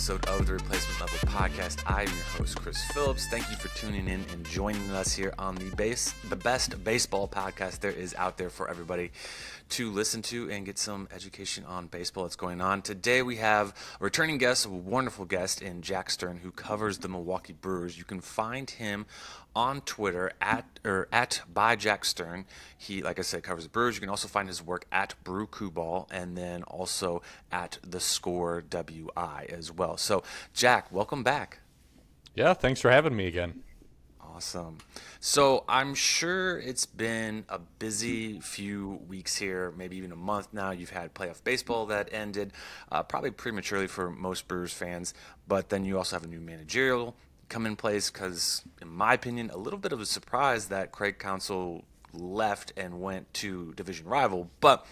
episode of the Replacement Level Podcast. I am your host, Chris Phillips. Thank you for tuning in and joining us here on the best baseball podcast there is out there for everybody to listen to and get some education on baseball that's going on. Today we have a returning guest, a wonderful guest in Jack Stern, who covers the Milwaukee Brewers. You can find him on Twitter at by Jack Stern. He, like I said, covers the Brewers. You can also find his work at Brew Ball and then also at The Score WI as well. So, Jack, welcome back. Yeah, thanks for having me again. Awesome. So I'm sure it's been a busy few weeks here, maybe even a month now. You've had playoff baseball that ended probably prematurely for most Brewers fans, but then you also have a new managerial come in place because, in my opinion, a little bit of a surprise that Craig Counsell left and went to division rival. But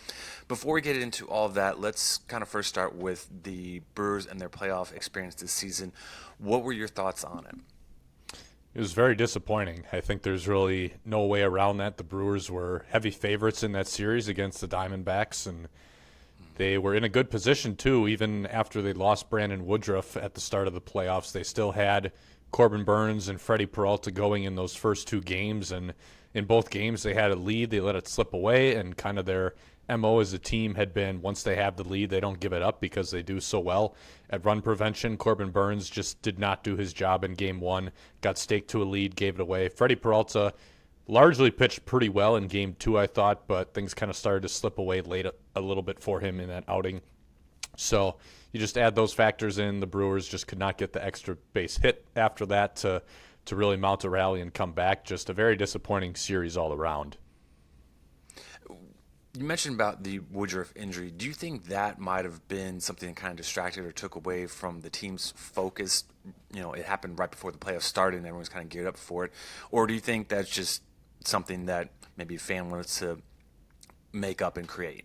before we get into all of that, let's kind of first start with the Brewers and their playoff experience this season. What were your thoughts on it? It was very disappointing. I think there's really no way around that. The Brewers were heavy favorites in that series against the Diamondbacks, and they were in a good position too. Even after they lost Brandon Woodruff at the start of the playoffs, they still had Corbin Burnes and Freddie Peralta going in those first two games, and in both games they had a lead. They let it slip away, and kind of their MO as a team had been once they have the lead, they don't give it up because they do so well at run prevention. Corbin Burnes just did not do his job in game one, got staked to a lead, gave it away. Freddie Peralta largely pitched pretty well in game two, I thought, but things kind of started to slip away late a little bit for him in that outing. So you just add those factors in. The Brewers just could not get the extra base hit after that to really mount a rally and come back. Just a very disappointing series all around. You mentioned about the Woodruff injury. Do you think that might have been something that kind of distracted or took away from the team's focus? You know, it happened right before the playoffs started and everyone was kind of geared up for it. Or do you think that's just something that maybe a fan wants to make up and create?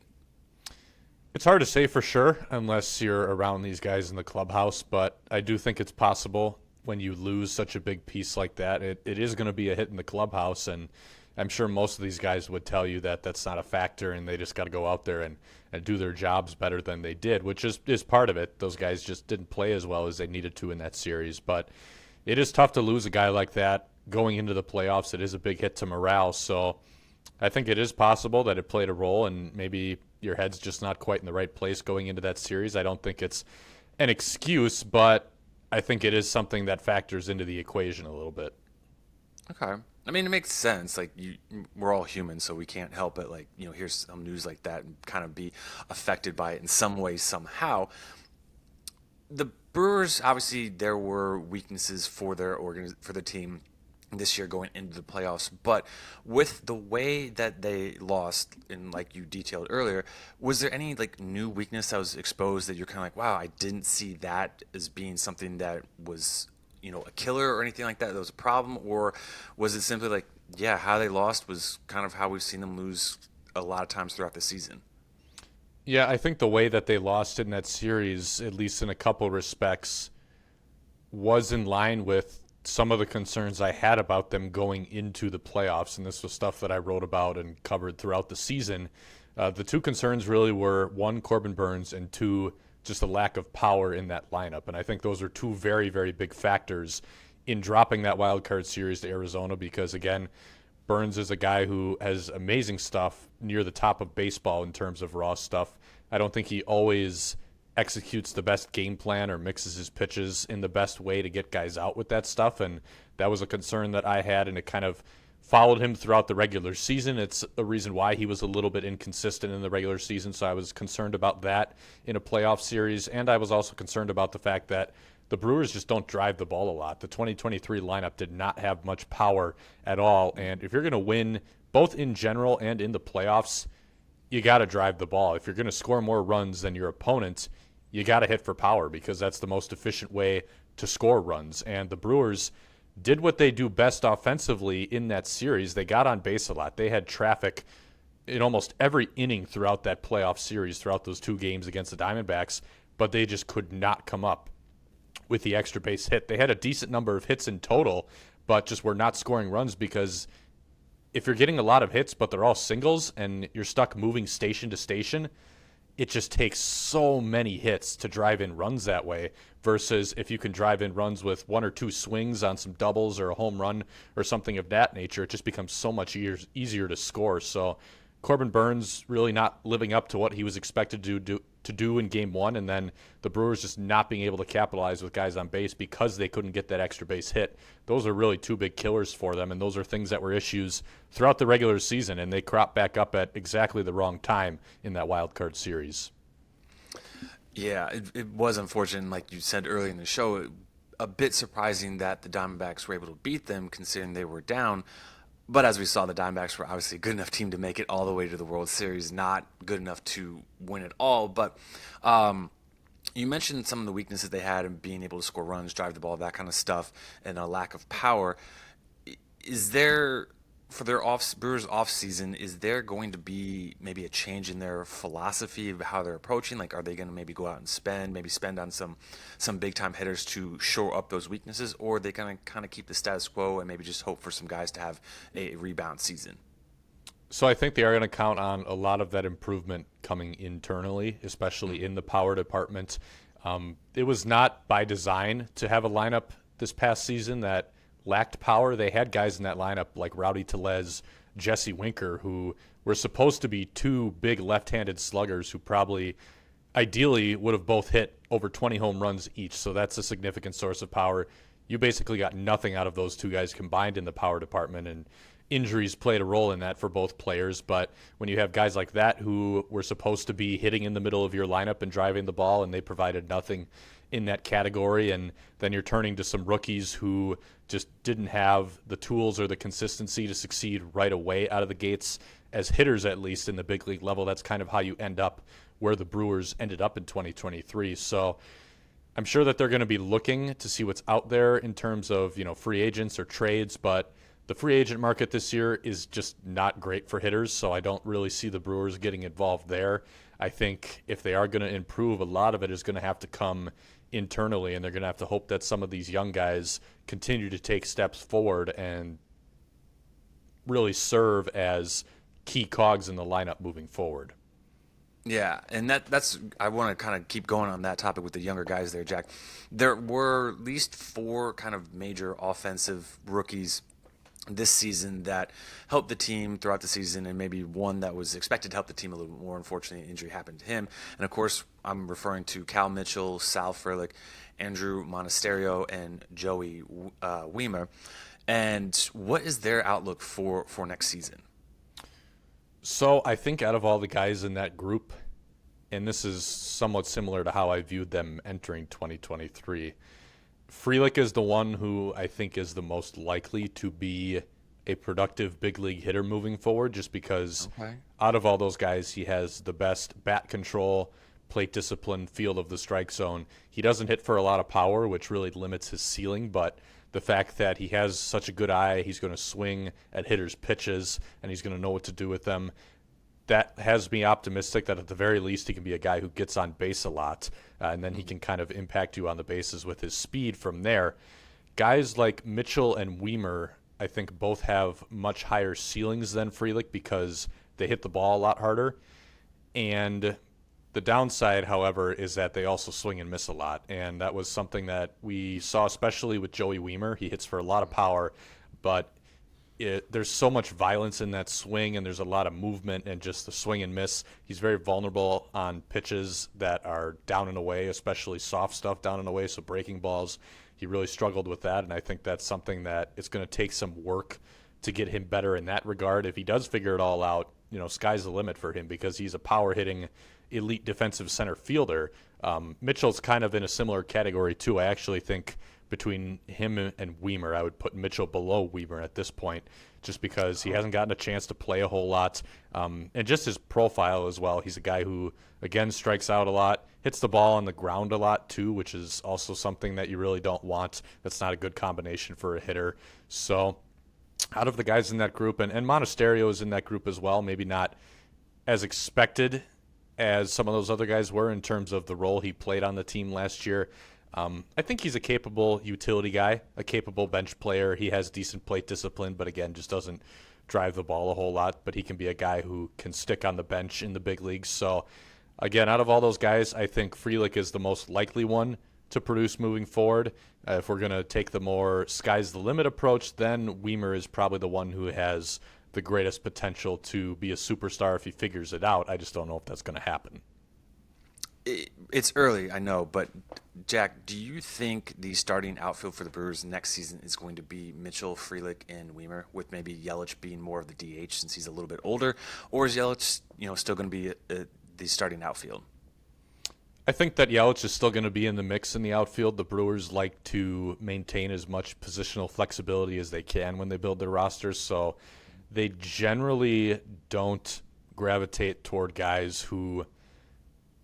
It's hard to say for sure unless you're around these guys in the clubhouse, but I do think it's possible when you lose such a big piece like that. It is going to be a hit in the clubhouse, and I'm sure most of these guys would tell you that that's not a factor and they just got to go out there and do their jobs better than they did, which is part of it. Those guys just didn't play as well as they needed to in that series. But it is tough to lose a guy like that going into the playoffs. It is a big hit to morale. So I think it is possible that it played a role, and maybe your head's just not quite in the right place going into that series. I don't think it's an excuse, but I think it is something that factors into the equation a little bit. Okay. I mean, it makes sense. Like, we're all human, so we can't help it. Like, hear some news like that and kind of be affected by it in some way, somehow. The Brewers, obviously, there were weaknesses for for the team this year going into the playoffs. But with the way that they lost, and like you detailed earlier, was there any new weakness that was exposed that you're kind of like, wow, I didn't see that as being something that was a killer or anything like that was a problem? Or was it simply how they lost was kind of how we've seen them lose a lot of times throughout the season? Yeah, I think the way that they lost in that series, at least in a couple respects, was in line with some of the concerns I had about them going into the playoffs, and this was stuff that I wrote about and covered throughout the season. The two concerns really were, one, Corbin Burnes, and two, just a lack of power in that lineup. And I think those are two very, very big factors in dropping that wild card series to Arizona because, again, Burnes is a guy who has amazing stuff near the top of baseball in terms of raw stuff. I don't think he always executes the best game plan or mixes his pitches in the best way to get guys out with that stuff. And that was a concern that I had, and it kind of followed him throughout the regular season. It's a reason why he was a little bit inconsistent in the regular season, so I was concerned about that in a playoff series, and I was also concerned about the fact that the Brewers just don't drive the ball a lot. The 2023 lineup did not have much power at all, and if you're going to win both in general and in the playoffs, you got to drive the ball. If you're going to score more runs than your opponent, you got to hit for power because that's the most efficient way to score runs, and the Brewers did what they do best offensively in that series. They got on base a lot. They had traffic in almost every inning throughout that playoff series, throughout those two games against the Diamondbacks, but they just could not come up with the extra base hit. They had a decent number of hits in total, but just were not scoring runs because if you're getting a lot of hits, but they're all singles and you're stuck moving station to station, it just takes so many hits to drive in runs that way versus if you can drive in runs with one or two swings on some doubles or a home run or something of that nature. It just becomes so much easier to score. So Corbin Burns really not living up to what he was expected to do in game one, and then the Brewers just not being able to capitalize with guys on base because they couldn't get that extra base hit. Those are really two big killers for them, and those are things that were issues throughout the regular season, and they crop back up at exactly the wrong time in that wild card series. Yeah, it was unfortunate, like you said earlier in the show, a bit surprising that the Diamondbacks were able to beat them considering they were down. But as we saw, the Diamondbacks were obviously a good enough team to make it all the way to the World Series, not good enough to win it all. But you mentioned some of the weaknesses they had in being able to score runs, drive the ball, that kind of stuff, and a lack of power. Is there, for their Brewers offseason, is there going to be maybe a change in their philosophy of how they're approaching? Like, are they going to maybe go out and spend on some big-time hitters to shore up those weaknesses, or are they going to kind of keep the status quo and maybe just hope for some guys to have a rebound season? So I think they are going to count on a lot of that improvement coming internally, especially in the power department. It was not by design to have a lineup this past season that lacked power. They had guys in that lineup like Rowdy Tellez, Jesse Winker, who were supposed to be two big left-handed sluggers who probably ideally would have both hit over 20 home runs each. So that's a significant source of power. You basically got nothing out of those two guys combined in the power department, and injuries played a role in that for both players. But when you have guys like that who were supposed to be hitting in the middle of your lineup and driving the ball, and they provided nothing in that category, and then you're turning to some rookies who just didn't have the tools or the consistency to succeed right away out of the gates as hitters, at least in the big league level. That's kind of how you end up where the Brewers ended up in 2023. So I'm sure that they're going to be looking to see what's out there in terms of, free agents or trades, but the free agent market this year is just not great for hitters, so I don't really see the Brewers getting involved there. I think if they are going to improve, a lot of it is going to have to come internally, and they're going to have to hope that some of these young guys continue to take steps forward and really serve as key cogs in the lineup moving forward. Yeah, and that's I want to kind of keep going on that topic with the younger guys there, Jack. There were at least 4 kind of major offensive rookies this season that helped the team throughout the season, and maybe one that was expected to help the team a little bit more. Unfortunately, an injury happened to him. And of course, I'm referring to Cal Mitchell, Sal Frelick, Andrew Monasterio, and Joey Wiemer. And what is their outlook for next season? So I think out of all the guys in that group, and this is somewhat similar to how I viewed them entering 2023, Frelick is the one who I think is the most likely to be a productive big league hitter moving forward, just because out of all those guys, he has the best bat control, plate discipline, field of the strike zone. He doesn't hit for a lot of power, which really limits his ceiling, but the fact that he has such a good eye, he's going to swing at hitters' pitches, and he's going to know what to do with them, that has me optimistic that at the very least he can be a guy who gets on base a lot, and then he can kind of impact you on the bases with his speed from there. Guys like Mitchell and Wiemer, I think both have much higher ceilings than Frelick because they hit the ball a lot harder. And the downside, however, is that they also swing and miss a lot. And that was something that we saw especially with Joey Wiemer. He hits for a lot of power, but there's so much violence in that swing, and there's a lot of movement and just the swing and miss. He's very vulnerable on pitches that are down and away, especially soft stuff down and away, so breaking balls. He really struggled with that, and I think that's something that it's going to take some work to get him better in that regard. If he does figure it all out, sky's the limit for him because he's a power-hitting elite defensive center fielder. Mitchell's kind of in a similar category, too. I actually think between him and Wiemer, I would put Mitchell below Wiemer at this point just because he hasn't gotten a chance to play a whole lot. And just his profile as well. He's a guy who, again, strikes out a lot, hits the ball on the ground a lot too, which is also something that you really don't want. That's not a good combination for a hitter. So out of the guys in that group, and Monasterio is in that group as well, maybe not as expected as some of those other guys were in terms of the role he played on the team last year. I think he's a capable utility guy, a capable bench player. He has decent plate discipline, but again, just doesn't drive the ball a whole lot. But he can be a guy who can stick on the bench in the big leagues. So Again, out of all those guys, I think Frelick is the most likely one to produce moving forward. If we're going to take the more sky's the limit approach, then Weimer is probably the one who has the greatest potential to be a superstar if he figures it out. I just don't know if that's going to happen. It's early, I know, but Jack, do you think the starting outfield for the Brewers next season is going to be Mitchell, Frelick, and Weimer, with maybe Yelich being more of the DH since he's a little bit older, or is Yelich, still going to be the starting outfield? I think that Yelich is still going to be in the mix in the outfield. The Brewers like to maintain as much positional flexibility as they can when they build their rosters, so they generally don't gravitate toward guys who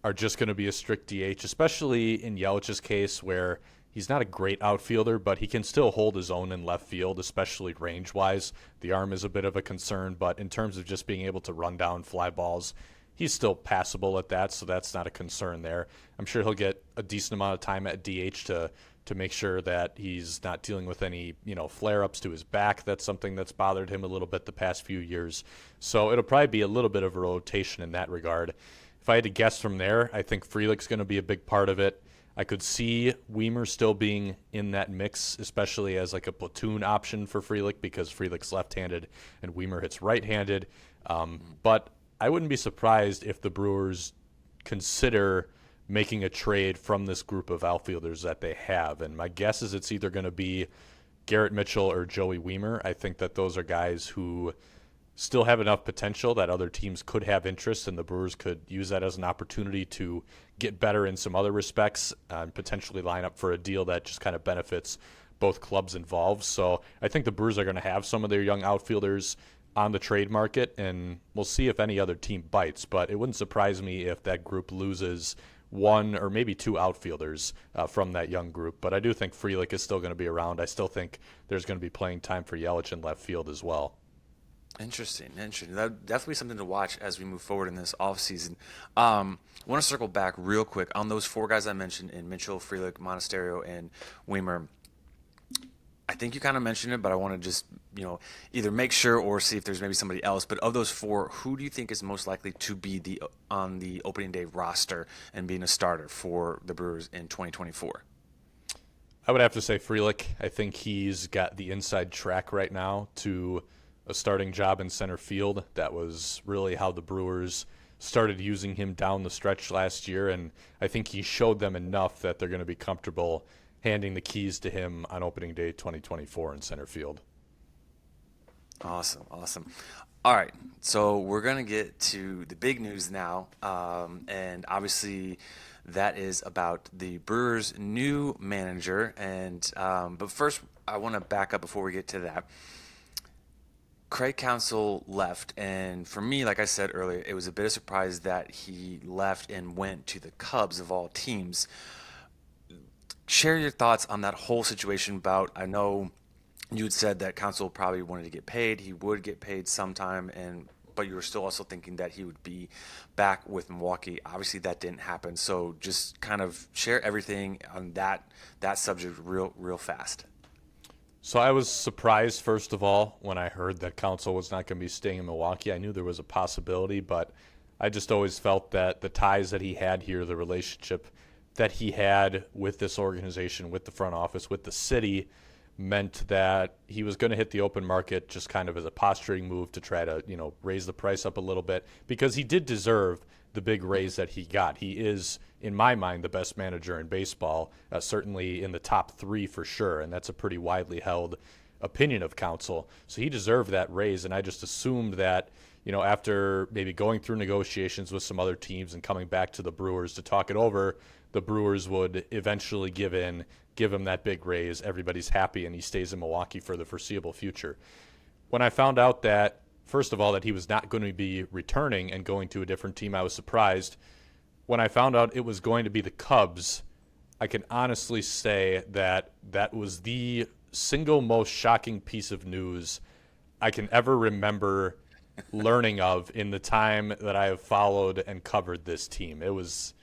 are just going to be a strict DH, especially in Yelich's case where he's not a great outfielder, but he can still hold his own in left field, especially range-wise. The arm is a bit of a concern, but in terms of just being able to run down fly balls, he's still passable at that, so that's not a concern there. I'm sure he'll get a decent amount of time at DH to make sure that he's not dealing with any, flare-ups to his back. That's something that's bothered him a little bit the past few years. So it'll probably be a little bit of a rotation in that regard. If I had to guess from there, I think Frelick's going to be a big part of it. I could see Weimer still being in that mix, especially as like a platoon option for Frelick because Frelick's left-handed and Weimer hits right-handed. But I wouldn't be surprised if the Brewers consider making a trade from this group of outfielders that they have. And my guess is it's either going to be Garrett Mitchell or Joey Weimer. I think that those are guys who still have enough potential that other teams could have interest, and the Brewers could use that as an opportunity to get better in some other respects and potentially line up for a deal that just kind of benefits both clubs involved. So I think the Brewers are going to have some of their young outfielders on the trade market, and we'll see if any other team bites. But it wouldn't surprise me if that group loses one or maybe two outfielders from that young group. But I do think Frelick is still going to be around. I still think there's going to be playing time for Yelich in left field as well. Interesting. That definitely something to watch as we move forward in this offseason. I want to circle back real quick on those four guys I mentioned in Mitchell, Frelick, Monasterio, and Weimer. I think you kind of mentioned it, but I want to just, either make sure or see if there's maybe somebody else. But of those four, who do you think is most likely to be on the opening day roster and being a starter for the Brewers in 2024? I would have to say Frelick. I think he's got the inside track right now to a starting job in center field. That was really how the Brewers started using him down the stretch last year, and I think he showed them enough that they're going to be comfortable handing the keys to him on opening day 2024 in center field. Awesome. All right, so we're going to get to the big news now, and obviously that is about the Brewers' new manager. And but first, I want to back up before we get to that. Craig Counsell left, and for me, like I said earlier, it was a bit of a surprise that he left and went to the Cubs of all teams. Share your thoughts on that whole situation. I know you had said that Counsell probably wanted to get paid. He would get paid sometime, but you were still also thinking that he would be back with Milwaukee. Obviously, that didn't happen. So just kind of share everything on that subject real fast. So I was surprised, first of all, when I heard that Counsell was not going to be staying in Milwaukee. I knew there was a possibility, but I just always felt that the ties that he had here, the relationship that he had with this organization, with the front office, with the city, meant that he was going to hit the open market just kind of as a posturing move to try to, raise the price up a little bit, because he did deserve the big raise that he got. He is, in my mind, the best manager in baseball, certainly in the top three for sure, and that's a pretty widely held opinion of Counsell. So he deserved that raise, and I just assumed that, after maybe going through negotiations with some other teams and coming back to the Brewers to talk it over, the Brewers would eventually give him that big raise. Everybody's happy, and he stays in Milwaukee for the foreseeable future. When I found out that, first of all, that he was not going to be returning and going to a different team, I was surprised. When I found out it was going to be the Cubs, I can honestly say that was the single most shocking piece of news I can ever remember learning of in the time that I have followed and covered this team. It was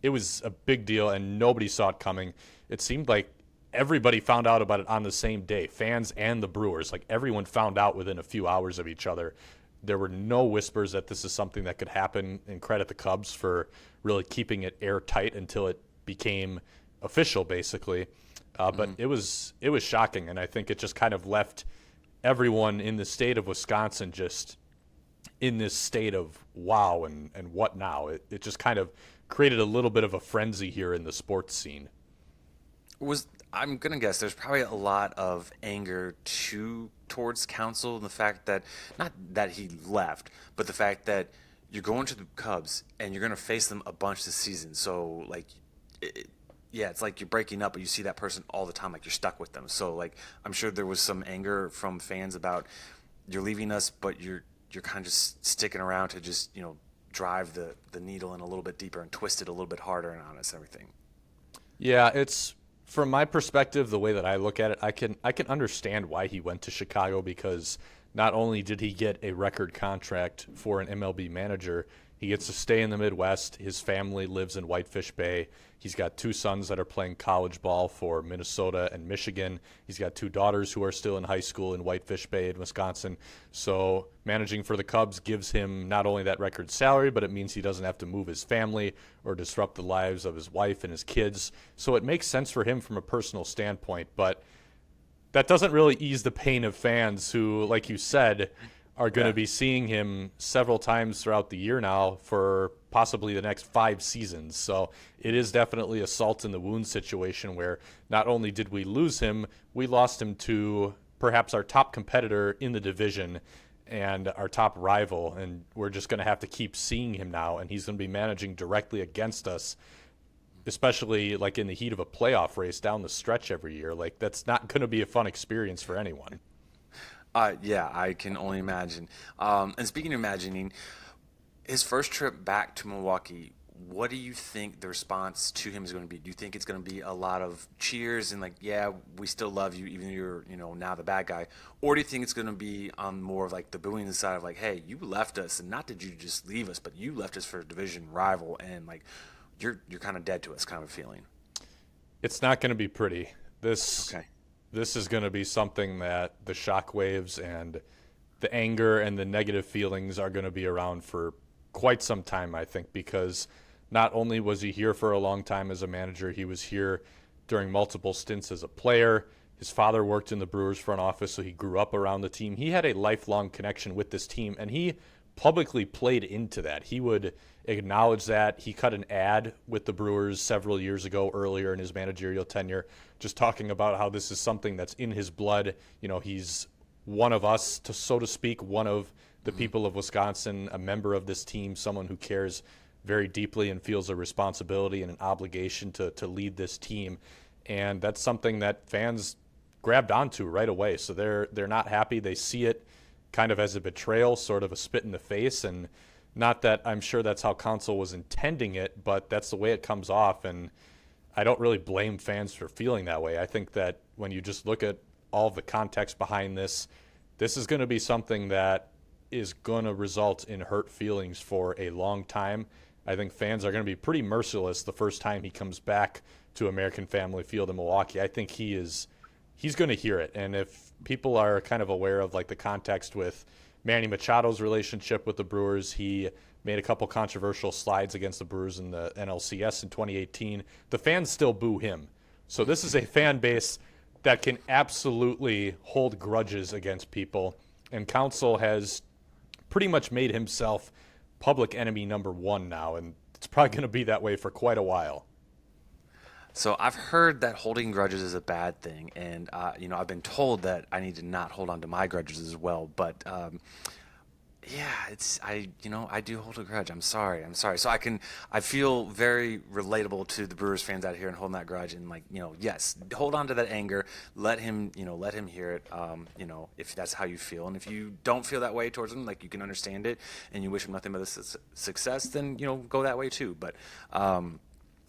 a big deal, and nobody saw it coming. It seemed like everybody found out about it on the same day, fans and the Brewers. Like, everyone found out within a few hours of each other There were no whispers that this is something that could happen, and credit the Cubs for really keeping it airtight until it became official, basically. But it was shocking, and I think it just kind of left everyone in the state of Wisconsin just in this state of wow and what now? It just kind of created a little bit of a frenzy here in the sports scene. Was I'm gonna guess there's probably a lot of anger towards counsel and the fact that not that he left, but the fact that you're going to the Cubs and you're gonna face them a bunch this season. So like, yeah, it's like you're breaking up, but you see that person all the time, like you're stuck with them. So like, I'm sure there was some anger from fans about you're leaving us, but you're kind of just sticking around to just drive the needle in a little bit deeper and twist it a little bit harder and on us and everything. Yeah, it's from my perspective, the way that I look at it, I can understand why he went to Chicago because not only did he get a record contract for an MLB manager, he gets to stay in the Midwest. His family lives in Whitefish Bay. He's got two sons that are playing college ball for Minnesota and Michigan. He's got two daughters who are still in high school in Whitefish Bay in Wisconsin. So managing for the Cubs gives him not only that record salary, but it means he doesn't have to move his family or disrupt the lives of his wife and his kids. So it makes sense for him from a personal standpoint. But that doesn't really ease the pain of fans who, like you said, are going to be seeing him several times throughout the year now for possibly the next 5 seasons. So it is definitely a salt in the wound situation where not only did we lose him, we lost him to perhaps our top competitor in the division and our top rival. And we're just going to have to keep seeing him now. And he's going to be managing directly against us, especially like in the heat of a playoff race down the stretch every year. Like that's not going to be a fun experience for anyone. Yeah, I can only imagine. And speaking of imagining, his first trip back to Milwaukee, what do you think the response to him is going to be? Do you think it's going to be a lot of cheers and like, yeah, we still love you, even though you're, now the bad guy? Or do you think it's going to be on more of like the booing side of like, hey, you left us, and not did you just leave us, but you left us for a division rival, and like, you're kind of dead to us, kind of a feeling. It's not going to be pretty. This Okay. this is going to be something that the shockwaves and the anger and the negative feelings are going to be around for quite some time, I think, because not only was he here for a long time as a manager, he was here during multiple stints as a player. His father worked in the Brewers front office, so he grew up around the team. He had a lifelong connection with this team, and he publicly played into that. He would acknowledge that. He cut an ad with the Brewers several years ago, earlier in his managerial tenure, just talking about how this is something that's in his blood. He's one of us, so to speak, one of the people of Wisconsin, a member of this team, someone who cares very deeply and feels a responsibility and an obligation to lead this team. And that's something that fans grabbed onto right away. So they're not happy. They see it kind of as a betrayal, sort of a spit in the face. And not that I'm sure that's how Counsell was intending it, but that's the way it comes off. And I don't really blame fans for feeling that way. I think that when you just look at all of the context behind this is going to be something that is going to result in hurt feelings for a long time. I think fans are going to be pretty merciless the first time he comes back to American Family Field in Milwaukee. I think he's going to hear it. And if people are kind of aware of like the context with Manny Machado's relationship with the Brewers, he made a couple controversial slides against the Brewers in the NLCS in 2018. The fans still boo him. So this is a fan base that can absolutely hold grudges against people. And Counsell has pretty much made himself public enemy number one now. And it's probably going to be that way for quite a while. So I've heard that holding grudges is a bad thing, and I've been told that I need to not hold on to my grudges as well. But yeah, I do hold a grudge. I'm sorry. So I feel very relatable to the Brewers fans out here and holding that grudge, and like yes, hold on to that anger. Let him hear it. If that's how you feel, and if you don't feel that way towards him, like you can understand it, and you wish him nothing but success, then go that way too. But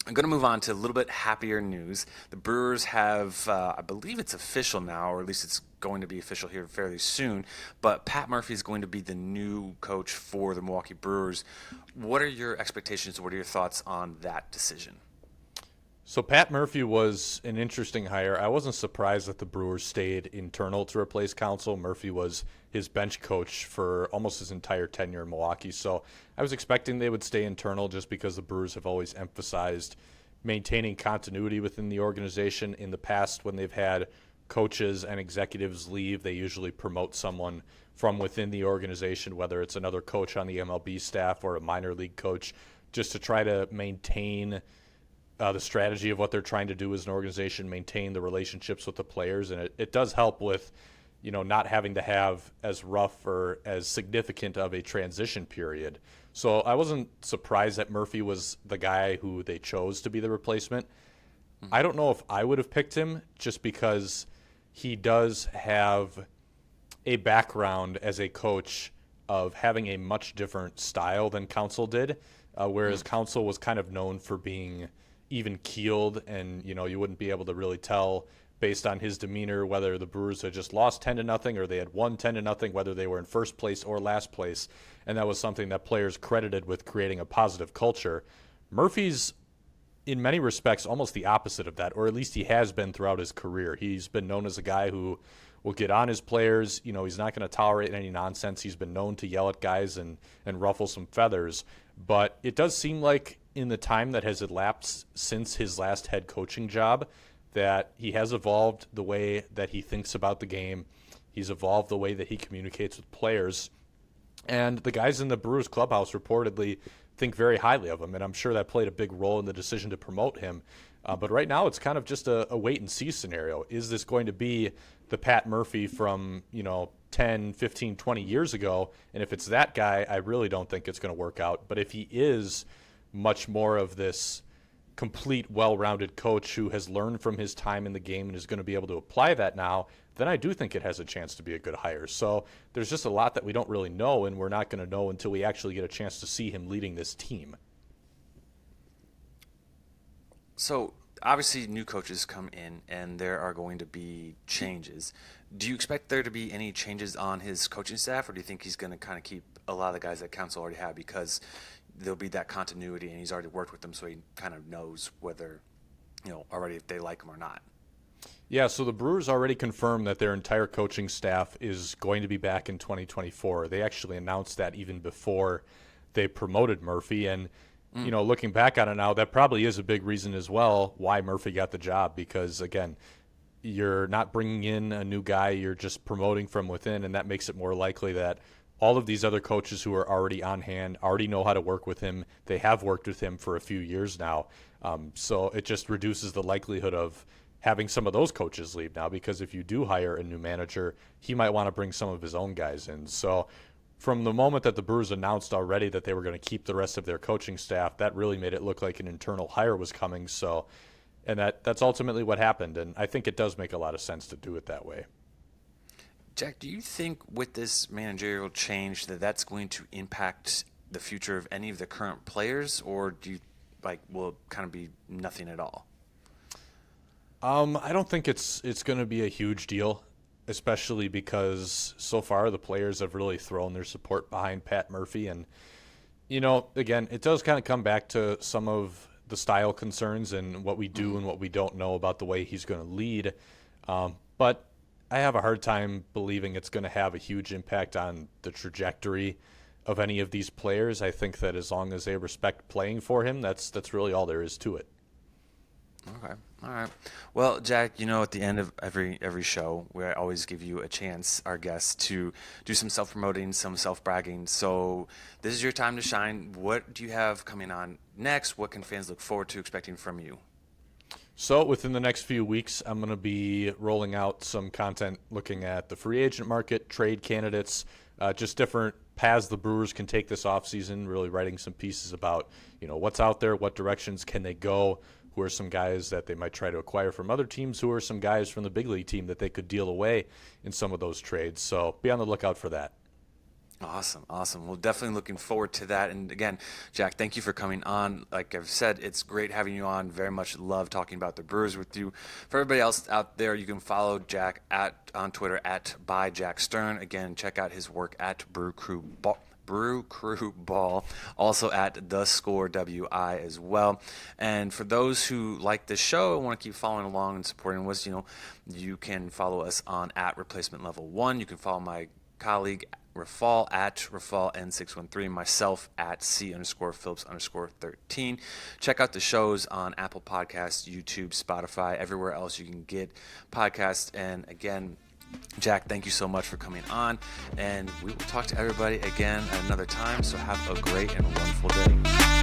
I'm going to move on to a little bit happier news. The Brewers have, I believe it's official now, or at least it's going to be official here fairly soon, but Pat Murphy is going to be the new coach for the Milwaukee Brewers. What are your expectations? What are your thoughts on that decision? So Pat Murphy was an interesting hire. I wasn't surprised that the Brewers stayed internal to replace Counsell. Murphy was his bench coach for almost his entire tenure in Milwaukee. So I was expecting they would stay internal just because the Brewers have always emphasized maintaining continuity within the organization. In the past, when they've had coaches and executives leave, they usually promote someone from within the organization, whether it's another coach on the MLB staff or a minor league coach, just to try to maintain the strategy of what they're trying to do as an organization, maintain the relationships with the players. And it does help with, not having to have as rough or as significant of a transition period. So I wasn't surprised that Murphy was the guy who they chose to be the replacement. I don't know if I would have picked him just because he does have a background as a coach of having a much different style than Counsell did, whereas Counsell was kind of known for being even keeled, and you wouldn't be able to really tell based on his demeanor whether the Brewers had just lost 10-0 or they had won 10-0, whether they were in first place or last place, and that was something that players credited with creating a positive culture. Murphy's in many respects almost the opposite of that, or at least he has been throughout his career. He's been known as a guy who will get on his players. He's not going to tolerate any nonsense. He's been known to yell at guys and ruffle some feathers. But it does seem like in the time that has elapsed since his last head coaching job that he has evolved the way that he thinks about the game. He's evolved the way that he communicates with players. And the guys in the Brewers clubhouse reportedly think very highly of him, and I'm sure that played a big role in the decision to promote him. But right now it's kind of just a wait-and-see scenario. Is this going to be the Pat Murphy from, 10, 15, 20 years ago? And if it's that guy, I really don't think it's going to work out. But if he is much more of this complete, well-rounded coach who has learned from his time in the game and is going to be able to apply that now, then I do think it has a chance to be a good hire. So there's just a lot that we don't really know, and we're not going to know until we actually get a chance to see him leading this team. So obviously new coaches come in and there are going to be changes. Do you expect there to be any changes on his coaching staff, or do you think he's going to kind of keep a lot of the guys that Counsell already have because there'll be that continuity and he's already worked with them, so he kind of knows whether, already if they like him or not? Yeah, so the Brewers already confirmed that their entire coaching staff is going to be back in 2024. They actually announced that even before they promoted Murphy. And, looking back on it now, that probably is a big reason as well why Murphy got the job. Because, again, you're not bringing in a new guy, you're just promoting from within. And that makes it more likely that all of these other coaches who are already on hand already know how to work with him. They have worked with him for a few years now. So it just reduces the likelihood of having some of those coaches leave now, because if you do hire a new manager, he might want to bring some of his own guys in. So from the moment that the Brewers announced already that they were going to keep the rest of their coaching staff, that really made it look like an internal hire was coming. So, and that's ultimately what happened. And I think it does make a lot of sense to do it that way. Jack, do you think with this managerial change that that's going to impact the future of any of the current players, or do you will it kind of be nothing at all? I don't think it's going to be a huge deal, especially because so far the players have really thrown their support behind Pat Murphy. And, again, it does kind of come back to some of the style concerns and what we do and what we don't know about the way he's going to lead. But I have a hard time believing it's going to have a huge impact on the trajectory of any of these players. I think that as long as they respect playing for him, that's really all there is to it. Okay. All right. Well, Jack, at the end of every show, we always give you a chance, our guests, to do some self-promoting, some self-bragging. So this is your time to shine. What do you have coming on next? What can fans look forward to expecting from you? So within the next few weeks, I'm going to be rolling out some content looking at the free agent market, trade candidates, just different paths the Brewers can take this offseason, really writing some pieces about, what's out there, what directions can they go, who are some guys that they might try to acquire from other teams, who are some guys from the big league team that they could deal away in some of those trades. So be on the lookout for that. Awesome. Well, definitely looking forward to that. And again, Jack, thank you for coming on. Like I've said, it's great having you on. Very much love talking about the Brewers with you. For everybody else out there, you can follow Jack on Twitter @byjackstern. Again, check out his work at Brew Brew Crew Ball, also at The Score WI as well. And for those who like this show and want to keep following along and supporting us, you can follow us on at Replacement Level 1. You can follow my colleague Rafal at Rafal N613, myself at C_Phillips_13. Check out the shows on Apple Podcasts, YouTube, Spotify, everywhere else you can get podcasts. And again, Jack, thank you so much for coming on, and we will talk to everybody again at another time. So have a great and wonderful day.